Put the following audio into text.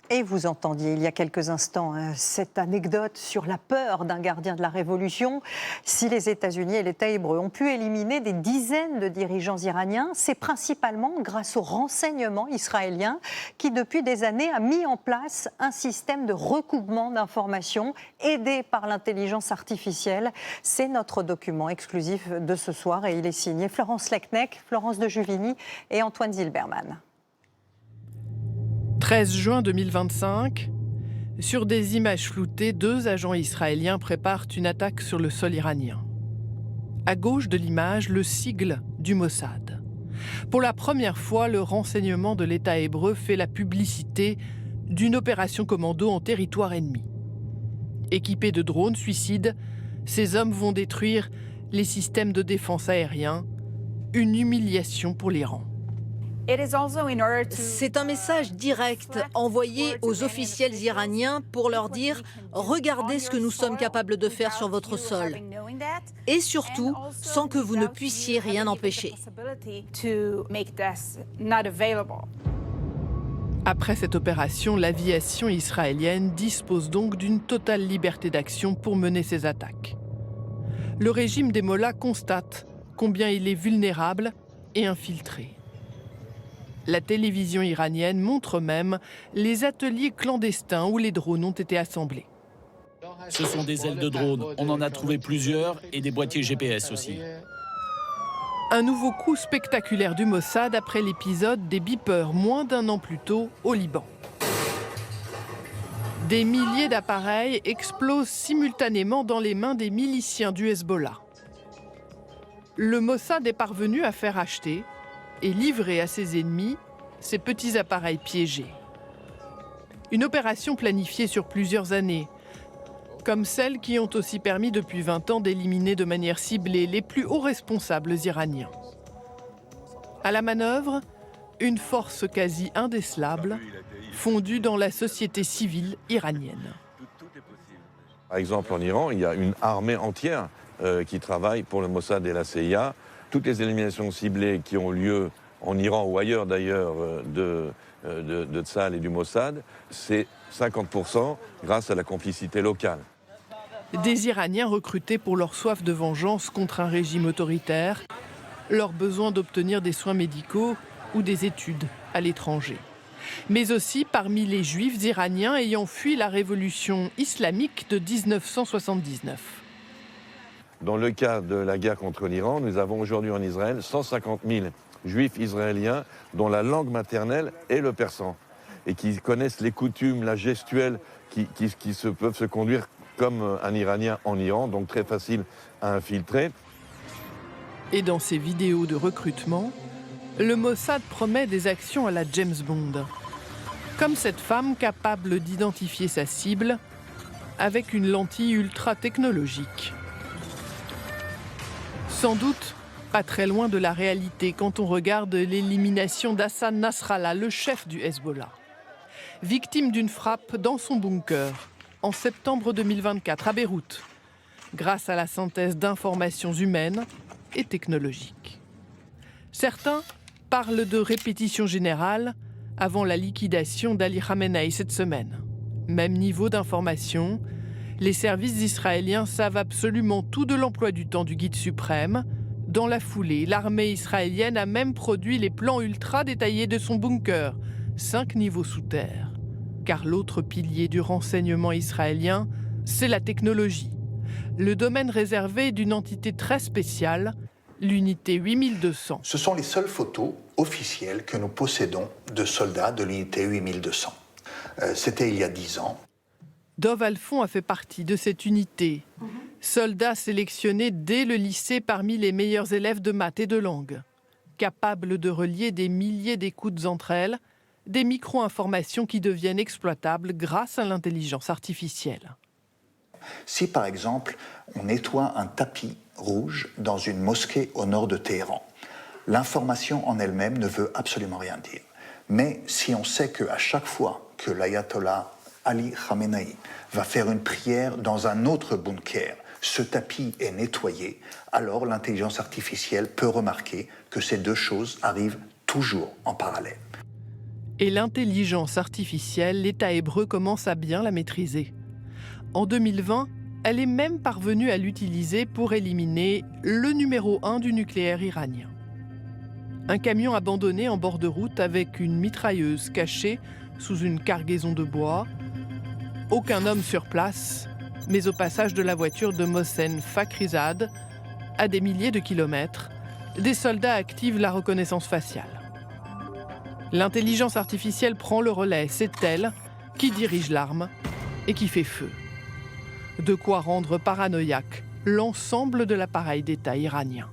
Et vous entendiez il y a quelques instants cette anecdote sur la peur d'un gardien de la Révolution. Si les États-Unis et l'État hébreu ont pu éliminer des dizaines de dirigeants iraniens, c'est principalement grâce au renseignement israélien qui, depuis des années, a mis en place un système de recoupement d'informations aidé par l'intelligence artificielle. C'est notre document exclusif de ce soir et il est signé Florence Leknecht, Florence de Juvigny et Antoine Zilberman. 13 juin 2025, sur des images floutées, 2 agents israéliens préparent une attaque sur le sol iranien. À gauche de l'image, le sigle du Mossad. Pour la première fois, le renseignement de l'État hébreu fait la publicité d'une opération commando en territoire ennemi. Équipés de drones suicides, ces hommes vont détruire les systèmes de défense aérien, une humiliation pour l'Iran. C'est un message direct envoyé aux officiels iraniens pour leur dire « Regardez ce que nous sommes capables de faire sur votre sol » et surtout sans que vous ne puissiez rien empêcher. Après cette opération, l'aviation israélienne dispose donc d'une totale liberté d'action pour mener ses attaques. Le régime des mollahs constate combien il est vulnérable et infiltré. La télévision iranienne montre même les ateliers clandestins où les drones ont été assemblés. Ce sont des ailes de drone, on en a trouvé plusieurs et des boîtiers GPS aussi. Un nouveau coup spectaculaire du Mossad après l'épisode des beepers moins d'1 an plus tôt au Liban. Des milliers d'appareils explosent simultanément dans les mains des miliciens du Hezbollah. Le Mossad est parvenu à faire acheter et livrer à ses ennemis ces petits appareils piégés. Une opération planifiée sur plusieurs années, comme celles qui ont aussi permis depuis 20 ans d'éliminer de manière ciblée les plus hauts responsables iraniens. À la manœuvre, une force quasi indécelable, fondue dans la société civile iranienne. Par exemple, en Iran, il y a une armée entière qui travaille pour le Mossad et la CIA. Toutes les éliminations ciblées qui ont lieu en Iran ou ailleurs d'ailleurs de Tsahal et du Mossad, c'est 50% grâce à la complicité locale. Des Iraniens recrutés pour leur soif de vengeance contre un régime autoritaire, leur besoin d'obtenir des soins médicaux ou des études à l'étranger. Mais aussi parmi les juifs iraniens ayant fui la révolution islamique de 1979. Dans le cas de la guerre contre l'Iran, nous avons aujourd'hui en Israël 150 000 juifs israéliens dont la langue maternelle est le persan et qui connaissent les coutumes, la gestuelle, qui peuvent se conduire comme un Iranien en Iran, donc très facile à infiltrer. Et dans ces vidéos de recrutement, le Mossad promet des actions à la James Bond. Comme cette femme capable d'identifier sa cible avec une lentille ultra technologique. Sans doute pas très loin de la réalité quand on regarde l'élimination d'Hassan Nasrallah, le chef du Hezbollah. Victime d'une frappe dans son bunker en septembre 2024 à Beyrouth, grâce à la synthèse d'informations humaines et technologiques. Certains parlent de répétition générale avant la liquidation d'Ali Khamenei cette semaine. Même niveau d'information, les services israéliens savent absolument tout de l'emploi du temps du guide suprême. Dans la foulée, l'armée israélienne a même produit les plans ultra détaillés de son bunker, 5 niveaux sous terre. Car l'autre pilier du renseignement israélien, c'est la technologie. Le domaine réservé d'une entité très spéciale, l'unité 8200. Ce sont les seules photos officielles que nous possédons de soldats de l'unité 8200. C'était il y a 10 ans. Dov Alfond a fait partie de cette unité. Soldat sélectionné dès le lycée parmi les meilleurs élèves de maths et de langue. Capable de relier des milliers d'écoutes entre elles, des micro-informations qui deviennent exploitables grâce à l'intelligence artificielle. Si par exemple, on nettoie un tapis rouge dans une mosquée au nord de Téhéran, l'information en elle-même ne veut absolument rien dire. Mais si on sait qu'à chaque fois que l'ayatollah Ali Khamenei va faire une prière dans un autre bunker, ce tapis est nettoyé, alors l'intelligence artificielle peut remarquer que ces deux choses arrivent toujours en parallèle. Et l'intelligence artificielle, l'État hébreu commence à bien la maîtriser. En 2020, elle est même parvenue à l'utiliser pour éliminer le numéro 1 du nucléaire iranien. Un camion abandonné en bord de route avec une mitrailleuse cachée sous une cargaison de bois. Aucun homme sur place, mais au passage de la voiture de Mohsen Fakhrizadeh, à des milliers de kilomètres, des soldats activent la reconnaissance faciale. L'intelligence artificielle prend le relais, c'est elle qui dirige l'arme et qui fait feu. De quoi rendre paranoïaque l'ensemble de l'appareil d'État iranien.